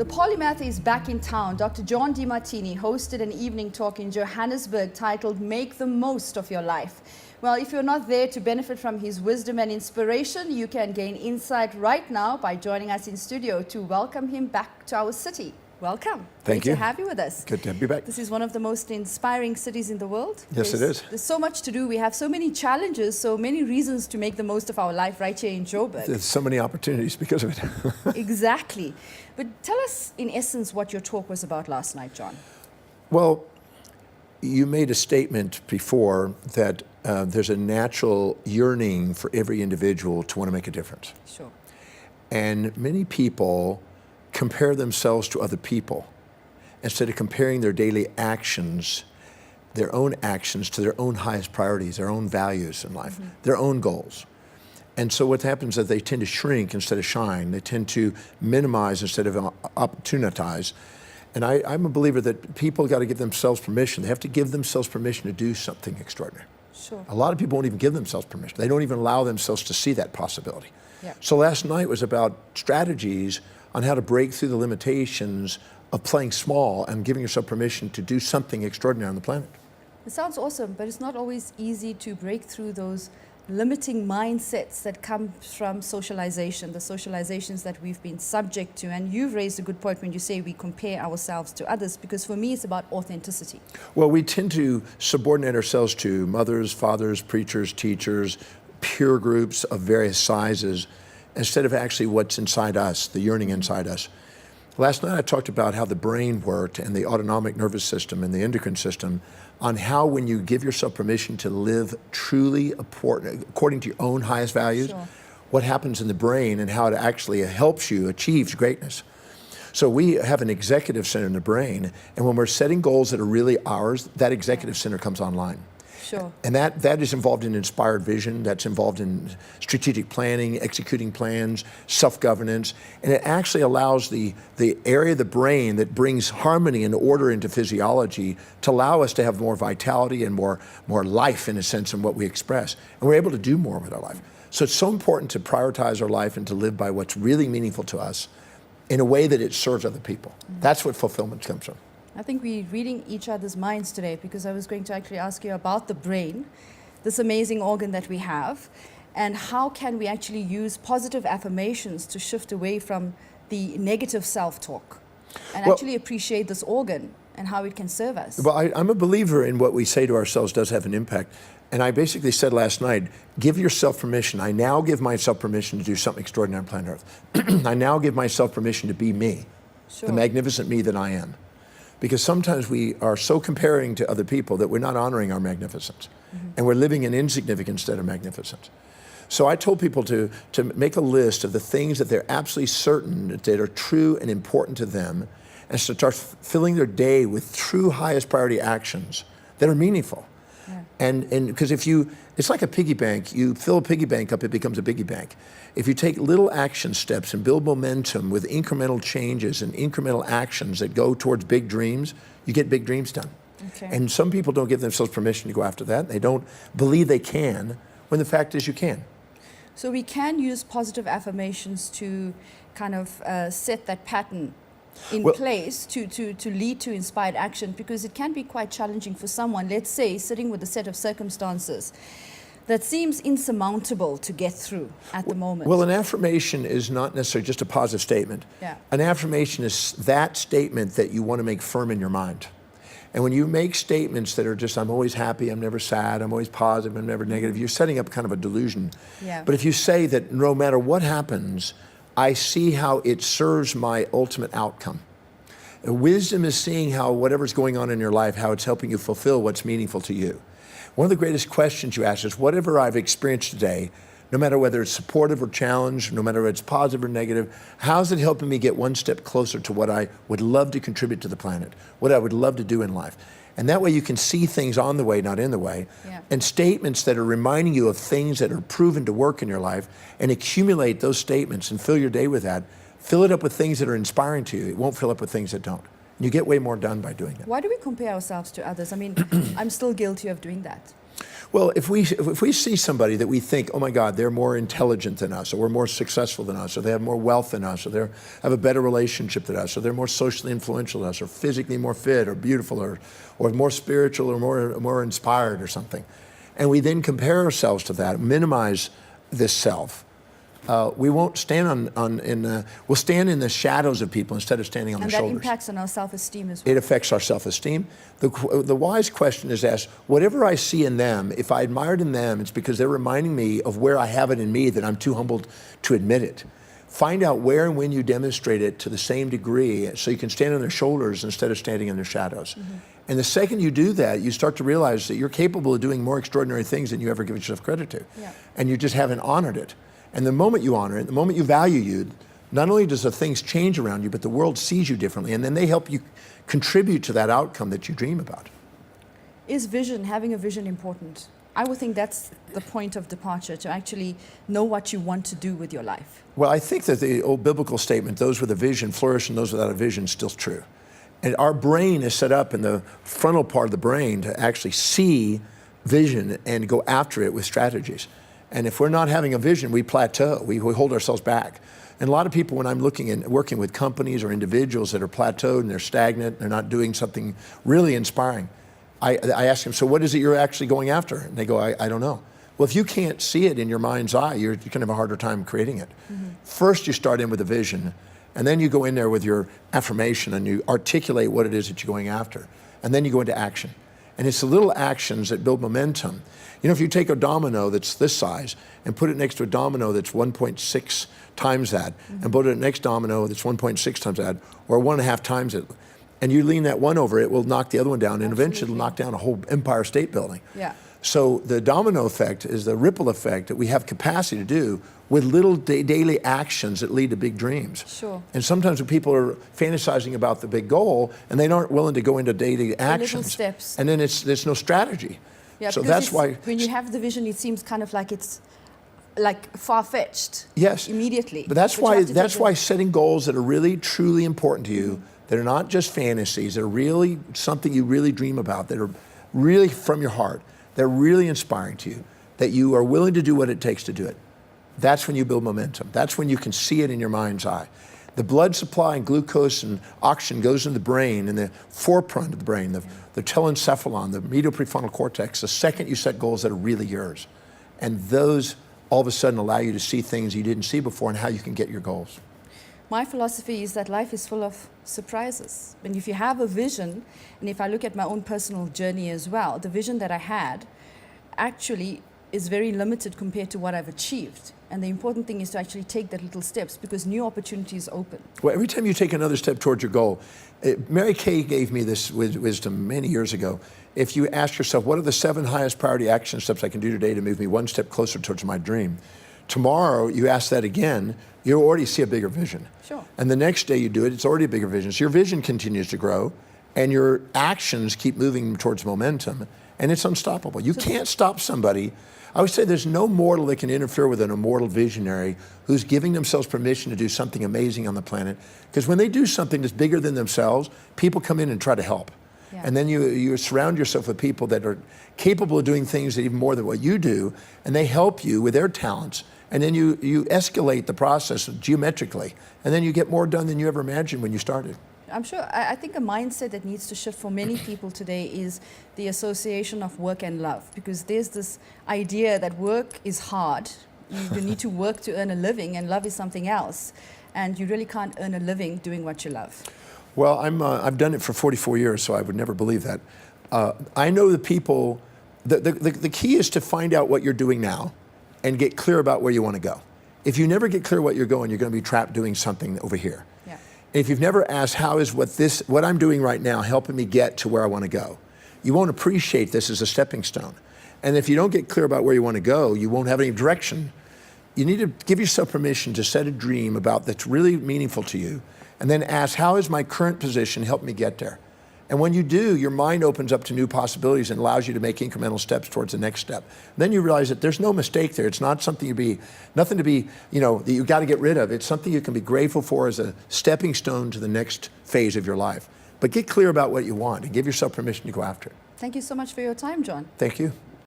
The polymath is back in town. Dr. John DiMartini hosted an evening talk in Johannesburg titled Make the Most of Your Life. Well, if you're not there to benefit from his wisdom and inspiration, you can gain insight right now by joining us in studio to welcome him back to our city. Welcome. Thank you. Great to have you with us. Good to be back. This is one of the most inspiring cities in the world. Yes, it is. There's so much to do. We have so many challenges, so many reasons to make the most of our life right here in Joburg. There's so many opportunities because of it. Exactly. But tell us, in essence, what your talk was about last night, John. Well, you made a statement before that there's a natural yearning for every individual to want to make a difference. Sure. And many people compare themselves to other people instead of comparing their daily actions, their own actions to their own highest priorities, their own values in life, their own goals. And so what happens is they tend to shrink instead of shine. They tend to minimize instead of opportunize. And I'm a believer that people got to give themselves permission. They have to give themselves permission to do something extraordinary. Sure. A lot of people won't even give themselves permission. They don't even allow themselves to see that possibility. Yeah. So last night was about strategies on how to break through the limitations of playing small and giving yourself permission to do something extraordinary on the planet. It sounds awesome, but it's not always easy to break through those limiting mindsets that come from socialization, the socializations that we've been subject to. And you've raised a good point when you say we compare ourselves to others, because for me it's about authenticity. Well, we tend to subordinate ourselves to mothers, fathers, preachers, teachers, peer groups of various sizes, instead of actually what's inside us, the yearning inside us. Last night I talked about how the brain worked and the autonomic nervous system and the endocrine system, on how when you give yourself permission to live truly according to your own highest values, Sure. what happens in the brain and how it actually helps you achieve greatness. So we have an executive center in the brain, and when we're setting goals that are really ours, that executive center comes online. Sure. And that is involved in inspired vision, that's involved in strategic planning, executing plans, self-governance, and it actually allows the area of the brain that brings harmony and order into physiology to allow us to have more vitality and more life, in a sense, in what we express. And we're able to do more with our life. So it's so important to prioritize our life and to live by what's really meaningful to us in a way that it serves other people. That's what fulfillment comes from. I think we're reading each other's minds today, because I was going to actually ask you about the brain, this amazing organ that we have, and how can we actually use positive affirmations to shift away from the negative self-talk and actually appreciate this organ and how it can serve us. Well, I'm a believer in what we say to ourselves does have an impact. And I basically said last night, give yourself permission. I now give myself permission to do something extraordinary on planet Earth. I now give myself permission to be me, Sure. the magnificent me that I am. Because sometimes we are so comparing to other people that we're not honoring our magnificence. And we're living in insignificance instead of magnificence. So I told people to make a list of the things that they're absolutely certain that are true and important to them, and start filling their day with true highest priority actions that are meaningful. Yeah. And because it's like a piggy bank. You fill a piggy bank up, it becomes a piggy bank. If you take little action steps and build momentum with incremental changes and incremental actions that go towards big dreams, you get big dreams done. Okay. And some people don't give themselves permission to go after that. They don't believe they can, when the fact is you can. So we can use positive affirmations to kind of set that pattern in place to lead to inspired action, because it can be quite challenging for someone, let's say, sitting with a set of circumstances that seems insurmountable to get through at the moment. Well, an affirmation is not necessarily just a positive statement. Yeah. An affirmation is that statement that you want to make firm in your mind. And when you make statements that are just, I'm always happy, I'm never sad, I'm always positive, I'm never negative, you're setting up kind of a delusion. Yeah. But if you say that no matter what happens, I see how it serves my ultimate outcome. Wisdom is seeing how whatever's going on in your life, how it's helping you fulfill what's meaningful to you. One of the greatest questions you ask is, whatever I've experienced today, no matter whether it's supportive or challenge, no matter whether it's positive or negative, how's it helping me get one step closer to what I would love to contribute to the planet, what I would love to do in life? And that way you can see things on the way, not in the way. Yeah. And statements that are reminding you of things that are proven to work in your life, and accumulate those statements and fill your day with that. Fill it up with things that are inspiring to you. It won't fill up with things that don't. You get way more done by doing that. Why do we compare ourselves to others? I mean, I'm still guilty of doing that. Well, if we see somebody that we think, oh my God, they're more intelligent than us, or we're more successful than us, or they have more wealth than us, or they have a better relationship than us, or they're more socially influential than us, or physically more fit, or beautiful, or more spiritual, or more inspired, or something, and we then compare ourselves to that, minimize this self, we won't stand we'll stand in the shadows of people instead of standing on their shoulders. And that impacts on our self-esteem as well. It affects our self-esteem. The wise question is asked, whatever I see in them, if I admire it in them, it's because they're reminding me of where I have it in me that I'm too humbled to admit it. Find out where and when you demonstrate it to the same degree so you can stand on their shoulders instead of standing in their shadows. Mm-hmm. And the second you do that, you start to realize that you're capable of doing more extraordinary things than you ever give yourself credit to. Yeah. And you just haven't honored it. And the moment you honor it, the moment you value you, not only does the things change around you, but the world sees you differently, and then they help you contribute to that outcome that you dream about. Is having a vision important? I would think that's the point of departure, to actually know what you want to do with your life. Well, I think that the old biblical statement, those with a vision flourish and those without a vision, is still true. And our brain is set up in the frontal part of the brain to actually see vision and go after it with strategies. And if we're not having a vision, we plateau, we hold ourselves back. And a lot of people, when I'm looking and working with companies or individuals that are plateaued and they're stagnant, they're not doing something really inspiring, I ask them, so what is it you're actually going after? And they go, I don't know. Well, if you can't see it in your mind's eye, you're going to have a harder time creating it. Mm-hmm. First, you start in with a vision, and then you go in there with your affirmation and you articulate what it is that you're going after. And then you go into action. And it's the little actions that build momentum. You know, if you take a domino that's this size and put it next to a domino that's 1.6 times that, and put it next domino that's 1.6 times that, or 1.5 times it, and you lean that one over, it will knock the other one down, and eventually it'll knock down a whole Empire State Building. Yeah. So the domino effect is the ripple effect that we have capacity to do with little daily actions that lead to big dreams. Sure. And sometimes when people are fantasizing about the big goal and they aren't willing to go into daily actions, little steps. And then there's no strategy. Yeah, so that's why when you have the vision, it seems kind of like it's like far-fetched. Yes. Immediately. But that's why setting goals that are really truly important to you, that are not just fantasies, that are really something you really dream about, that are really from your heart, they're really inspiring to you, that you are willing to do what it takes to do it. That's when you build momentum. That's when you can see it in your mind's eye. The blood supply and glucose and oxygen goes in the brain, in the forefront of the brain, the telencephalon, the medial prefrontal cortex, the second you set goals that are really yours. And those all of a sudden allow you to see things you didn't see before and how you can get your goals. My philosophy is that life is full of surprises. And if you have a vision, and if I look at my own personal journey as well, the vision that I had actually is very limited compared to what I've achieved. And the important thing is to actually take that little steps, because new opportunities open. Well, every time you take another step towards your goal, Mary Kay gave me this wisdom many years ago. If you ask yourself, what are the 7 highest priority action steps I can do today to move me one step closer towards my dream? Tomorrow, you ask that again, you already see a bigger vision. Sure. And the next day you do it, it's already a bigger vision. So your vision continues to grow, and your actions keep moving towards momentum, and it's unstoppable. You can't stop somebody. I would say there's no mortal that can interfere with an immortal visionary who's giving themselves permission to do something amazing on the planet. Because when they do something that's bigger than themselves, people come in and try to help. Yeah. And then you surround yourself with people that are capable of doing things that even more than what you do, and they help you with their talents. And then you escalate the process geometrically, and then you get more done than you ever imagined when you started. I'm sure, I think a mindset that needs to shift for many people today is the association of work and love, because there's this idea that work is hard. You need to work to earn a living, and love is something else. And you really can't earn a living doing what you love. Well, I've done it for 44 years, so I would never believe that. I know the people, the key is to find out what you're doing now and get clear about where you want to go. If you never get clear what you're going, you're going to be trapped doing something over here. Yeah. If you've never asked, how is what I'm doing right now helping me get to where I want to go, you won't appreciate this as a stepping stone. And if you don't get clear about where you want to go, you won't have any direction. You need to give yourself permission to set a dream about that's really meaningful to you, and then ask, how is my current position help me get there? And when you do, your mind opens up to new possibilities and allows you to make incremental steps towards the next step. Then you realize that there's no mistake there. It's not something nothing to be, that you got to get rid of. It's something you can be grateful for as a stepping stone to the next phase of your life. But get clear about what you want and give yourself permission to go after it. Thank you so much for your time, John. Thank you.